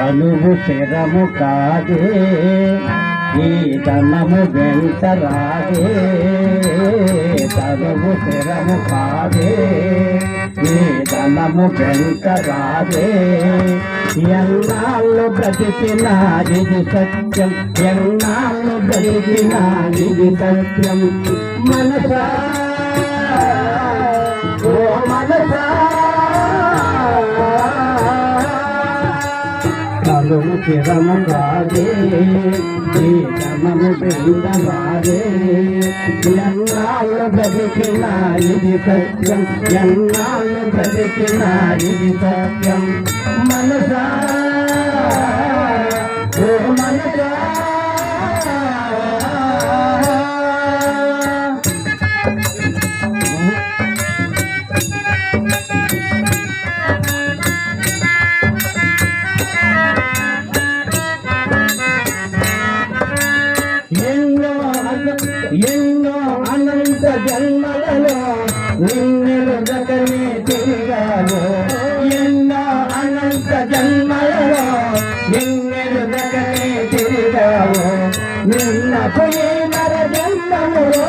తనువు శిరము కాదే ఈ ధనము వెంట రాదే తనువు శిరము కాదే ఈ ధనము వెంట రాదే ఎన్నాళ్ళు బ్రతికినా ఇది సత్యం ఎన్నాళ్ళు బ్రతికినా ఇది సత్యం మనసా ఓ మనసా తనువు శిరము కాదే ఈ ధనము వెంట రాదే ఎన్నాళ్ళు బ్రతికినా ఇది సత్యం ఎన్నాళ్ళు బ్రతికినా ఇది సత్యం మనసా ఓ మనసా ఎన్నో అనంత జన్మలలో నిన్నెరుగకనే తిరిగాను ఎన్నో అనంత జన్మలలో నిన్నెరుగకనే తిరిగావు నిన్న పోయే నర జన్మములో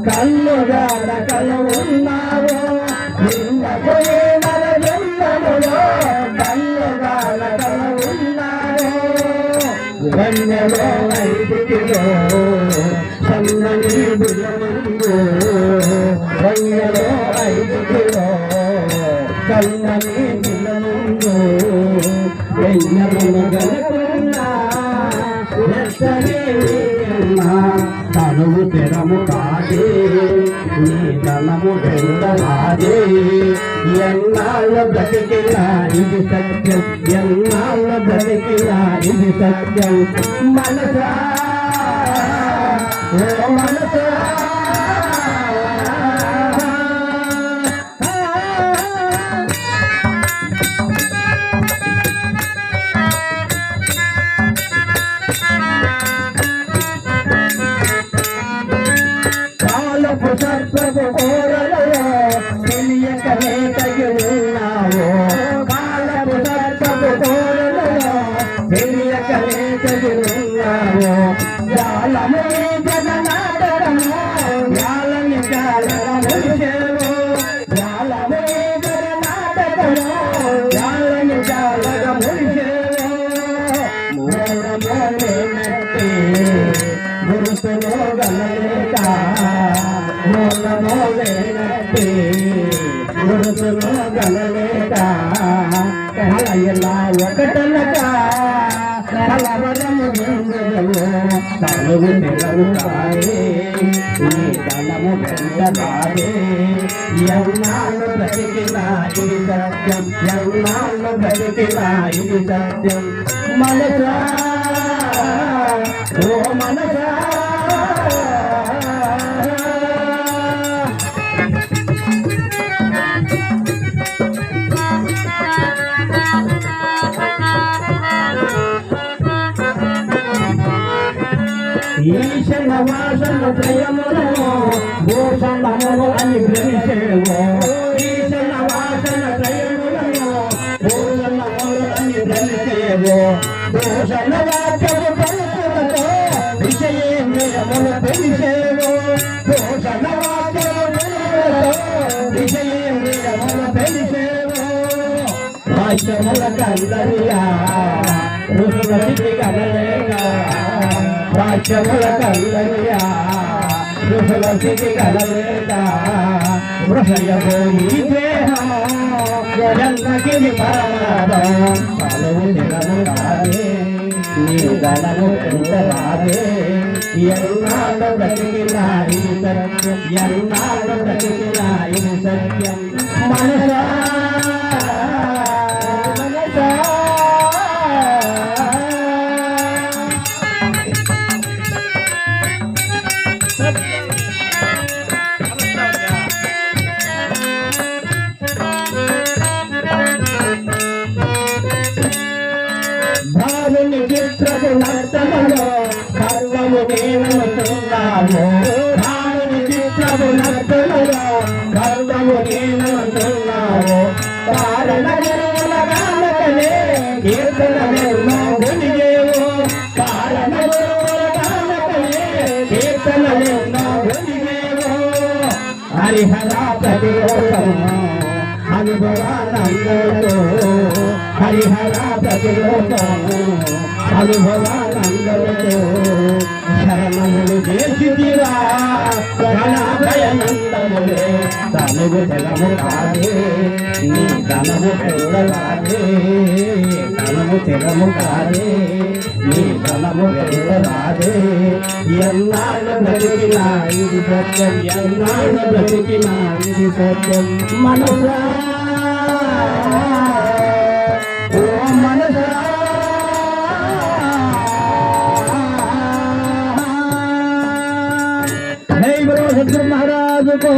కన్నుగాడ కనున్నావు నిన్న పోయే నర జన్మములో కన్నుగాడ కనున్నావు వన్నెలో ఐదుకిలో సన్నని బిలమందు వన్నెలో ఐదుకిలో సన్నని బిలమందు వెన్నెలను గనుకున్నా తనువు తెరము కాదే నీ ధనము వెంటరాదే ఎన్నాళ్ళ బ్రతికినా ఇది సత్యం ఎన్నాళ్ళ బ్రతికినా ఇది సత్యం మనసా ఓ మనసా సర్పపు కోరలలో తెలియకనే తగిలిన్నావు కాలపు సర్పపు కోరలలో తెలియకనే తగిలిన్నావు జాలము జగనాటకము జాలని జాలగములిసేవు జాలము జగనాటకము జాలని జాలగములిసేవు మూలమోలేనట్టే గురుతులో గలలేక మూలమోలేనట్టే గురుతులో గలలేక కలయలా ఒకటనక కలవరము నిందుదవు తనువు తెరవు కాదే ఈ ధనము వెంట రాదే ఎన్నాళ్ళు బ్రతికినా ఇది సత్యం ఎన్నాళ్ళు బ్రతికినా ఇది సత్యం మనసా ఓ మనసా ఈశన వాసన త్రయమును భూషణమును అని భ్రమిసేవో ఈశన వాసన త్రయములను భూషణములు అని భ్రమిసేవో భూషణ వాక్యము పలుకులతో విషయేంద్రియములు తెలిసేవో భూషణ వాక్యము పలుకులతో విషయేంద్రియములు తెలిసేవో వాక్యముల కందరియా ఋషులకి కనలేక వాక్యముల కల్లయ్యా ఋషుల స్థితి కలలేక వృషయపోయి దేహము జగన్నగిరి పరమాదం తనువు తెరము కాదే నీ ధనము వెంట రాదే ఎన్నాళ్ళు బ్రతికినా ఇది సత్యం ఎన్నాళ్ళు బ్రతికినా ఇది సత్యం మనసా మనసా భారుని చిత్రపు నర్తనలో సర్వము నేననుతున్నావు భారుని చిత్రపు నర్తనలో సర్వము నేననుతున్నావు కారణ గానకనే కీర్తన హరిహర ప్రతిలోకం అనుభవానందతో హరిహర ప్రతిలోకం అనుభవానందతో శరణములు చేసిరా భయనందములే తనుగు జలము కాదే నీ ధనము పెళ్ళరాదే ధనము తెలము కాదే నీ ధనము పెళ్ళరాదే ఎన్నాళ్ళు బ్రతికినా ఇది సత్యం ఎన్నాళ్ళు బ్రతికినా ఇది సత్యం మనసా ఓ మనసా जय बोलो सतगुरु महाराज को।